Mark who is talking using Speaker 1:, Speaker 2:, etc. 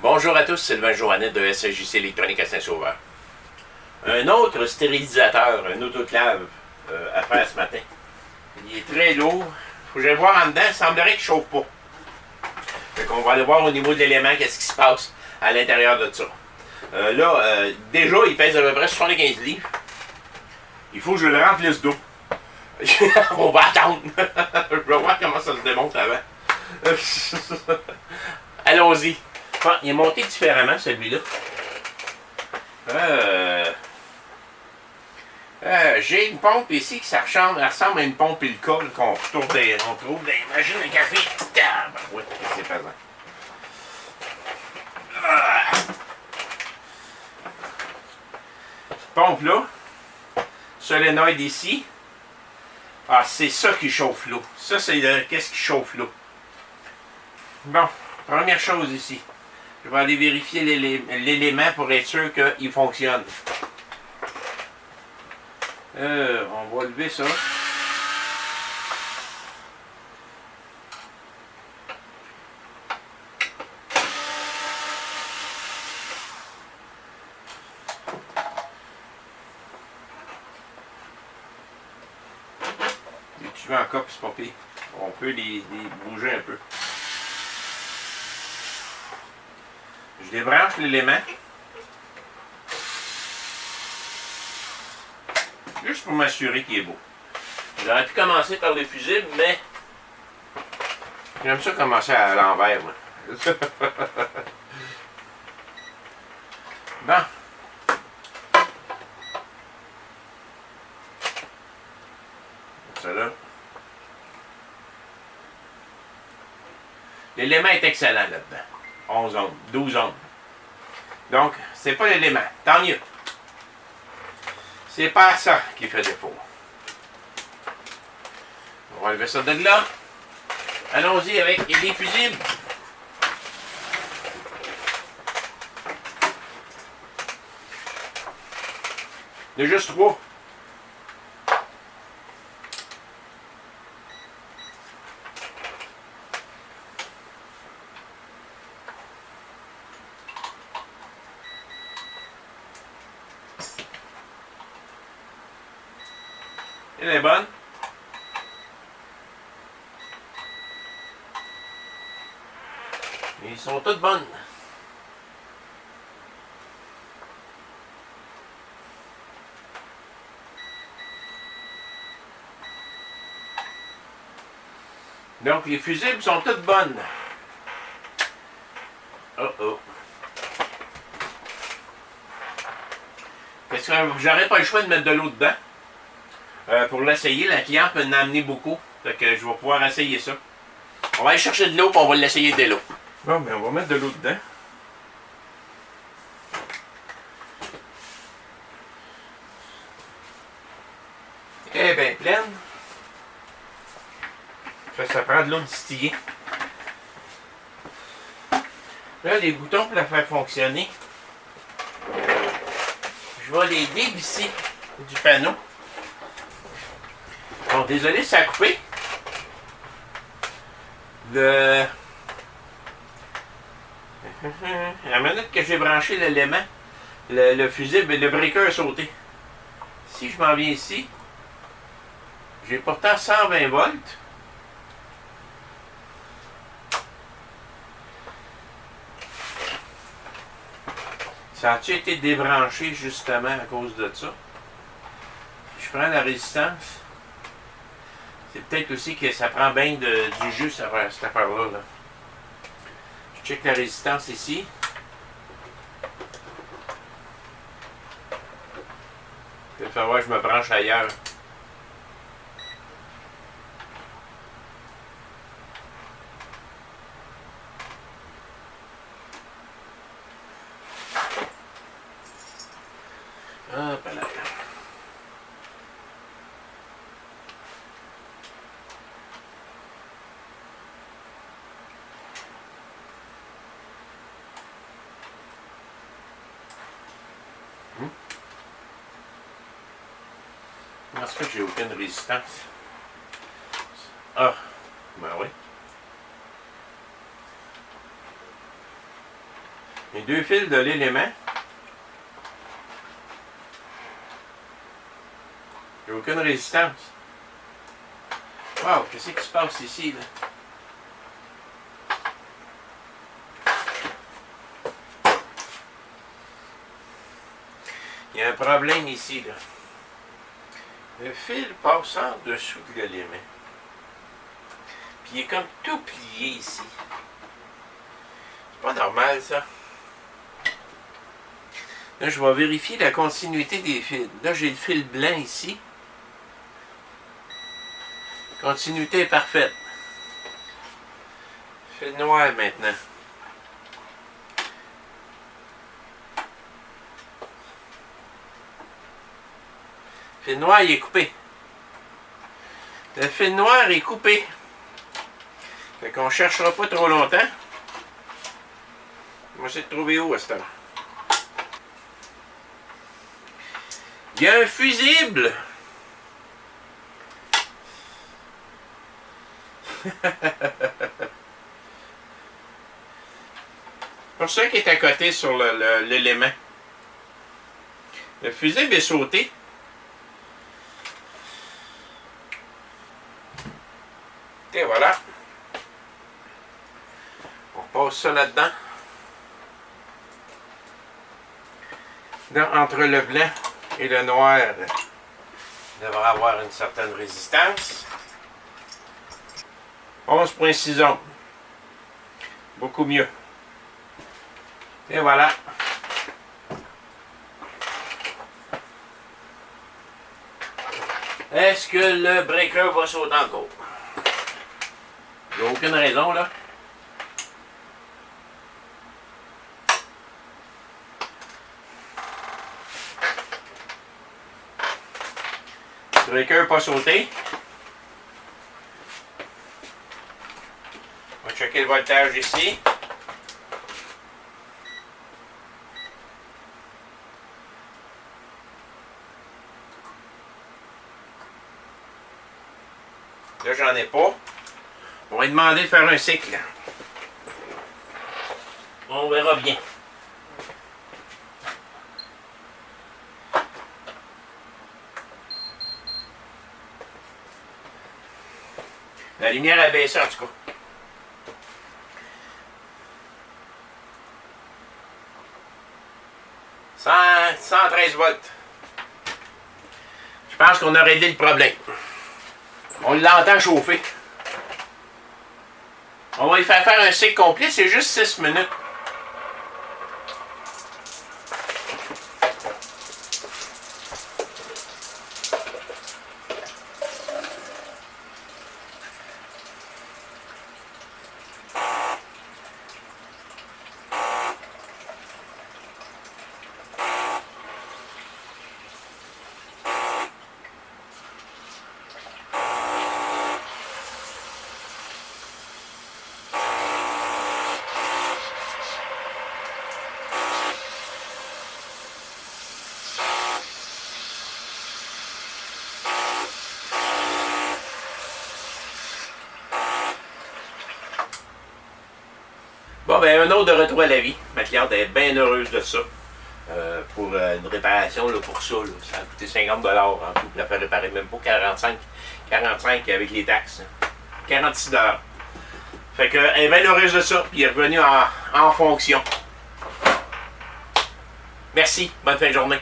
Speaker 1: Bonjour à tous, Sylvain Joannet de SAJC Électronique à Saint-Sauveur. Un autre stérilisateur, un autoclave à faire ce matin. Il est très lourd. Faut que j'aille voir en dedans, il semblerait qu'il ne chauffe pas. Fait qu'on va aller voir au niveau de l'élément qu'est-ce qui se passe à l'intérieur de ça. Déjà, il pèse à peu près 75 livres. Il faut que je le remplisse d'eau. On va attendre. Je vais voir comment ça se démonte avant. Allons-y. Bon, il est monté différemment, celui-là. J'ai une pompe ici qui ressemble à une pompe Ilka qu'on trouve dans les machines à café. Oui, c'est pesant. Pompe là. Solénoïde ici. Ah, c'est ça qui chauffe l'eau. Ça, c'est qu'est-ce qui chauffe l'eau. Bon, première chose ici. Je vais aller vérifier l'élément pour être sûr qu'il fonctionne. On va lever ça. Les tuyaux en cope, c'est pas pire. On peut les bouger un peu. Je débranche l'élément. Juste pour m'assurer qu'il est beau. J'aurais pu commencer par le fusible, mais j'aime ça commencer à l'envers, moi. Bon. Ça là. L'élément est excellent là-dedans. 11 ohms, 12 ohms. Donc, c'est pas l'élément. Tant mieux. C'est pas ça qui fait défaut. On va enlever ça de là. Allons-y avec les fusibles. Il y en a juste 3. Elle est bonne. Ils sont toutes bonnes. Donc les fusibles sont toutes bonnes. Oh oh. Parce que j'aurais pas le choix de mettre de l'eau dedans. Pour l'essayer, la cliente peut en amener beaucoup. Fait que je vais pouvoir essayer ça. On va aller chercher de l'eau et on va l'essayer de l'eau. Bon, ben on va mettre de l'eau dedans. Elle est bien pleine. Ça prend de l'eau distillée. Là, les boutons pour la faire fonctionner, je vais les dévisser du panneau. Bon, désolé, ça a coupé. La minute que j'ai branché l'élément, le fusible, le breaker a sauté. Si je m'en viens ici, j'ai pourtant 120 volts. Ça a-tu été débranché justement à cause de ça? Je prends la résistance. C'est peut-être aussi que ça prend bien du jus cette affaire-là. Là. Je check la résistance ici. Il va falloir que je me branche ailleurs. Hop là. Comment ça fait que j'ai aucune résistance? Ah, ben oui. Les deux fils de l'élément. J'ai aucune résistance. Wow, qu'est-ce qui se passe ici, là? Il y a un problème ici, là. Le fil passe en dessous de l'élément. Puis il est comme tout plié ici. C'est pas normal, ça. Là, je vais vérifier la continuité des fils. Là, j'ai le fil blanc ici. Continuité est parfaite. Fil noir maintenant. Le fil noir, il est coupé. Le fil noir est coupé. Fait qu'on ne cherchera pas trop longtemps. On va essayer de trouver où à cette heure. Il y a un fusible. Pour ça qui est à côté sur l'élément. Le fusible est sauté. Et voilà. On passe ça là-dedans. Entre le blanc et le noir, il devrait avoir une certaine résistance. 11,6 ohms. Beaucoup mieux. Et voilà. Est-ce que le breaker va sauter encore? Il n'y a aucune raison, là. Le breaker n'a pas sauté. On va checker le voltage ici. Là, j'en ai pas. On va lui demander de faire un cycle. On verra bien. La lumière a baissé en tout cas. « 113 volts. Je pense qu'on a réglé le problème. On l'entend chauffer. On va lui faire un cycle complet, c'est juste 6 minutes. Bon, ben, un autre de retour à la vie. Ma cliente est bien heureuse de ça. Pour une réparation, là, pour ça, là, ça a coûté 50$ en tout. Pour la faire réparer, même pas 45 avec les taxes. 46$. Fait qu'elle est bien heureuse de ça, puis il est revenu en fonction. Merci, bonne fin de journée.